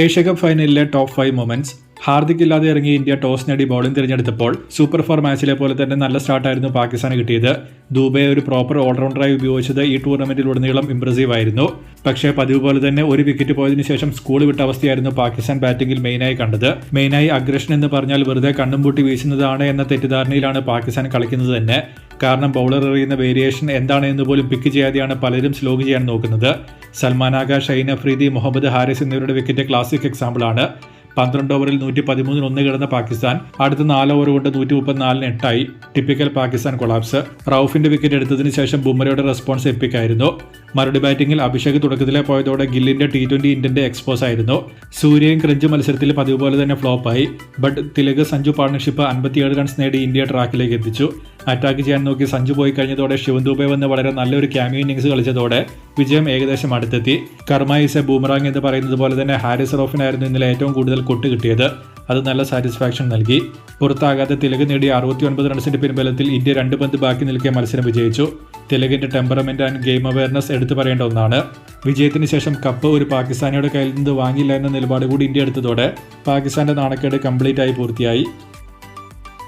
Asia Cup ഫൈനലിലെ top 5 moments. Hardik ഇല്ലാതെ ഇറങ്ങിയ ഇന്ത്യ ടോസ് നേടി ബൗളിംഗ് തിരഞ്ഞെടുത്തപ്പോൾ സൂപ്പർ 4 മാച്ചിലെ പോലെ തന്നെ നല്ല സ്റ്റാർട്ടായിരുന്നു പാകിസ്ഥാന് കിട്ടിയത്. ദുബെ ഒരു പ്രോപ്പർ ഓൾറൗണ്ടറായി ഉപയോഗിച്ചത് ഈ ടൂർണമെന്റിലുടനീളം ഇംപ്രസീവ് ആയിരുന്നു. പക്ഷേ പതിവ് പോലെ തന്നെ ഒരു വിക്കറ്റ് പോയതിനു ശേഷം സ്കൂൾ വിട്ട അവസ്ഥയായിരുന്നു പാകിസ്ഥാൻ ബാറ്റിംഗിൽ മെയിനായി കണ്ടത്. മെയിനായി അഗ്രഷൻ എന്ന് പറഞ്ഞാൽ വെറുതെ കണ്ണും പൂട്ടി വീശുന്നതാണ് എന്ന തെറ്റിദ്ധാരണയിലാണ് പാകിസ്ഥാൻ കളിക്കുന്നത് തന്നെ. കാരണം ബൗളർ എറിയുന്ന വേരിയേഷൻ എന്താണ് എന്ന് പോലും പിക്ക് ചെയ്യാതെയാണ് പലരും സ്ലോഗ് ചെയ്യാൻ നോക്കുന്നത്. സൽമാൻ ആഗ, ഷൈൻ അഫ്രീദി, മുഹമ്മദ് ഹാരിസ് എന്നിവരുടെ വിക്കറ്റ് ക്ലാസിക് എക്സാമ്പിളാണ്. 12 ഓവറിൽ 113 1 കിടന്ന പാകിസ്ഥാൻ അടുത്ത 4 ഓവർ കൊണ്ട് 134 8 ടിപ്പിക്കൽ പാകിസ്ഥാൻ കൊളാപ്സ്. റൌഫിന്റെ വിക്കറ്റ് എടുത്തതിന് ശേഷം ബുംറയുടെ റെസ്പോൺസ് എപ്പിക്കായിരുന്നു. മറുപടി ബാറ്റിംഗിൽ അഭിഷേക് തുടക്കത്തിലെ പോയതോടെ ഗില്ലിന്റെ T20 ഇന്ത്യന്റെ എക്സ്പോസ് ആയിരുന്നു. സൂര്യയും ക്രഞ്ച് മത്സരത്തിൽ പതിവ് പോലെ തന്നെ ഫ്ലോപ്പായി. But Tilak Sanju partnership 57 runs നേടി ഇന്ത്യ ട്രാക്കിലേക്ക് എത്തിച്ചു. അറ്റാക്ക് ചെയ്യാൻ നോക്കി സഞ്ജു പോയി കഴിഞ്ഞതോടെ ശിവൻ ദുബെ വന്ന് വളരെ നല്ലൊരു ക്യാമിയോ ഇന്നിംഗ്സ് കളിച്ചതോടെ വിജയം ഏകദേശം അടുത്തെത്തി. കർമ്മ ഈസ് എ ബൂമറാങ് എന്ന് പറയുന്നത് പോലെ തന്നെ ഹാരിസ് റൌഫിനായിരുന്നു ഇന്നലെ ഏറ്റവും കൂടുതൽ കൊട്ട് കിട്ടിയത്. അത് നല്ല സാറ്റിസ്ഫാക്ഷൻ നൽകി. പുറത്താകാതെ തിലക് നേടിയ 69 റൺസിന്റെ പിൻബലത്തിൽ ഇന്ത്യ 2 പന്ത് ബാക്കി നിൽക്കെ മത്സരം വിജയിച്ചു. തിലകിന്റെ ടെമ്പറമെന്റ് ആൻഡ് ഗെയിം അവയർനെസ് എടുത്തു പറയേണ്ട ഒന്നാണ്. വിജയത്തിന് ശേഷം കപ്പ് ഒരു പാകിസ്ഥാനിയുടെ കയ്യിൽ നിന്ന് വാങ്ങില്ല എന്ന നിലപാട് കൂടി ഇന്ത്യ എടുത്തതോടെ പാകിസ്ഥാന്റെ നാണക്കേട് കംപ്ലീറ്റ് ആയി പൂർത്തിയായി.